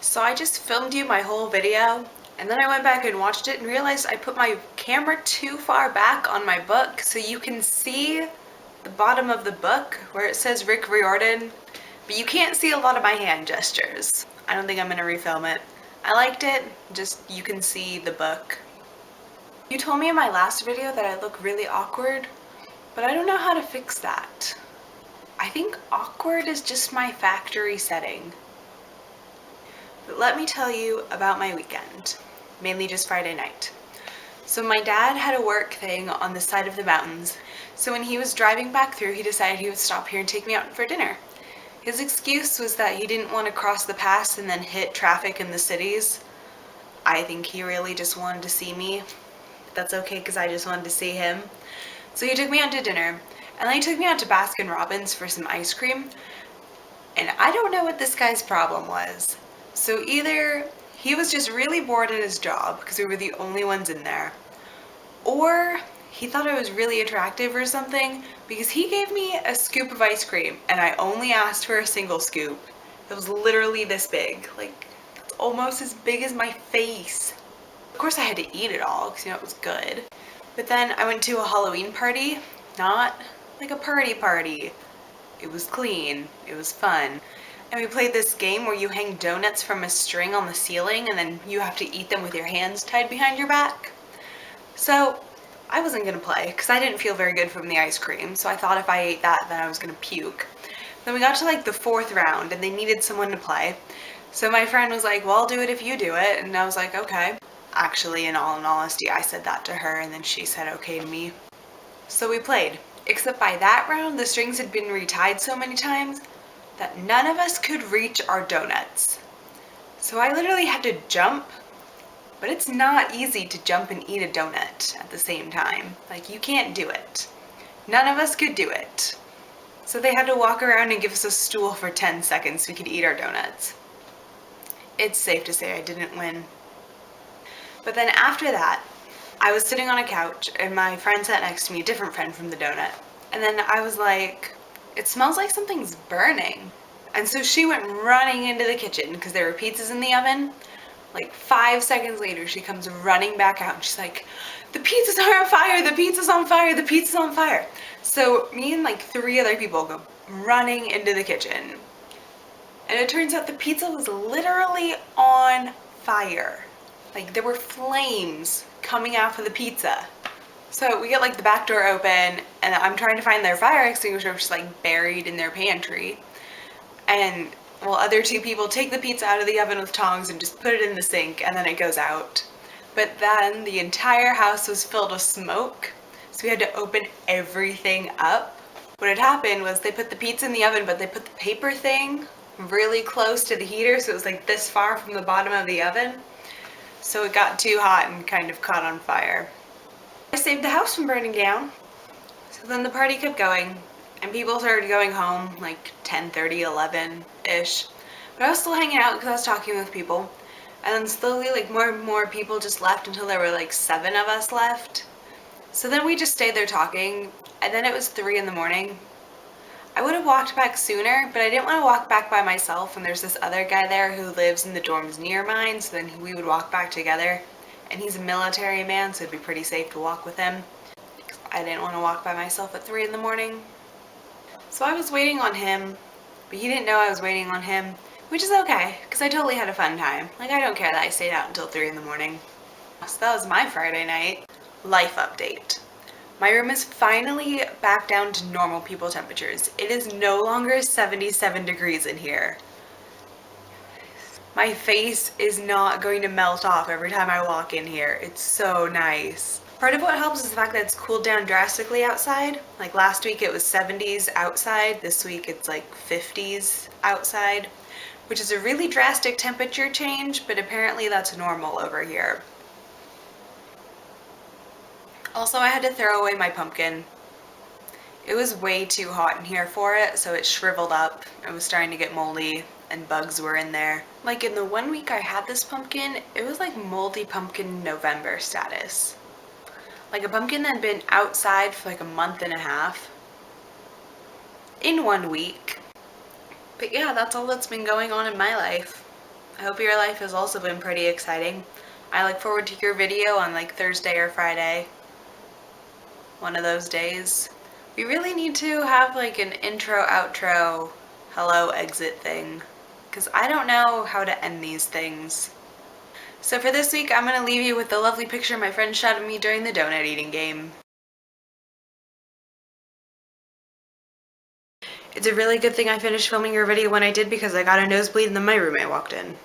So I just filmed you my whole video, and then I went back and watched it and realized I put my camera too far back on my book so you can see the bottom of the book where it says Rick Riordan, but you can't see a lot of my hand gestures. I don't think I'm gonna refilm it. I liked it, just you can see the book. You told me in my last video that I look really awkward, but I don't know how to fix that. I think awkward is just my factory setting. But let me tell you about my weekend, mainly just Friday night. So my dad had a work thing on the side of the mountains, so when he was driving back through, he decided he would stop here and take me out for dinner. His excuse was that he didn't want to cross the pass and then hit traffic in the cities. I think he really just wanted to see me. That's okay because I just wanted to see him. So he took me out to dinner, and then he took me out to Baskin Robbins for some ice cream. And I don't know what this guy's problem was. So either he was just really bored at his job because we were the only ones in there, or he thought I was really attractive or something because he gave me a scoop of ice cream and I only asked for a single scoop. It was literally this big, like almost as big as my face. Of course I had to eat it all because it was good. But then I went to a Halloween party, not like a party. It was clean, it was fun. And we played this game where you hang donuts from a string on the ceiling and then you have to eat them with your hands tied behind your back. So I wasn't gonna play because I didn't feel very good from the ice cream, so I thought if I ate that then I was gonna puke. Then we got to like the fourth round and they needed someone to play. So my friend was like, well, I'll do it if you do it. And I was like, okay. Actually, in all honesty, I said that to her and then she said okay to me. So we played. Except by that round, the strings had been retied so many times that none of us could reach our donuts. So I literally had to jump, but it's not easy to jump and eat a donut at the same time. Like, you can't do it. None of us could do it. So they had to walk around and give us a stool for 10 seconds so we could eat our donuts. It's safe to say I didn't win. But then after that, I was sitting on a couch and my friend sat next to me, a different friend from the donut. And then I was like, it smells like something's burning. And so she went running into the kitchen because there were pizzas in the oven. Like 5 seconds later, she comes running back out and she's like, the pizzas are on fire, the pizza's on fire, the pizza's on fire. So me and like 3 other people go running into the kitchen. And it turns out the pizza was literally on fire. Like there were flames coming off of the pizza. So we get like the back door open and I'm trying to find their fire extinguisher, which is like buried in their pantry. And well, other 2 people take the pizza out of the oven with tongs and just put it in the sink and then it goes out. But then the entire house was filled with smoke. So we had to open everything up. What had happened was they put the pizza in the oven, but they put the paper thing really close to the heater. So it was like this far from the bottom of the oven. So it got too hot and kind of caught on fire. I saved the house from burning down. So then the party kept going and people started going home like 10:30, 11-ish. But I was still hanging out because I was talking with people. And then slowly like more and more people just left until there were like 7 of us left. So then we just stayed there talking and then it was 3 in the morning. I would have walked back sooner, but I didn't want to walk back by myself and there's this other guy there who lives in the dorms near mine, so then we would walk back together. And he's a military man, so it'd be pretty safe to walk with him. I didn't want to walk by myself at 3 in the morning. So I was waiting on him, but he didn't know I was waiting on him, which is okay, because I totally had a fun time. Like, I don't care that I stayed out until 3 in the morning. So that was my Friday night. Life update. My room is finally back down to normal people temperatures. It is no longer 77 degrees in here. My face is not going to melt off every time I walk in here. It's so nice. Part of what helps is the fact that it's cooled down drastically outside. Like last week it was 70s outside. This week it's like 50s outside, which is a really drastic temperature change, but apparently that's normal over here. Also, I had to throw away my pumpkin. It was way too hot in here for it, so it shriveled up. It was starting to get moldy and bugs were in there. Like in the 1 week I had this pumpkin, it was like moldy pumpkin November status. Like a pumpkin that had been outside for like a month and a half. In 1 week. But yeah, that's all that's been going on in my life. I hope your life has also been pretty exciting. I look forward to your video on like Thursday or Friday. One of those days. We really need to have like an intro, outro, hello, exit thing. Because I don't know how to end these things. So for this week, I'm going to leave you with the lovely picture my friend shot of me during the donut eating game. It's a really good thing I finished filming your video when I did because I got a nosebleed and then my roommate walked in.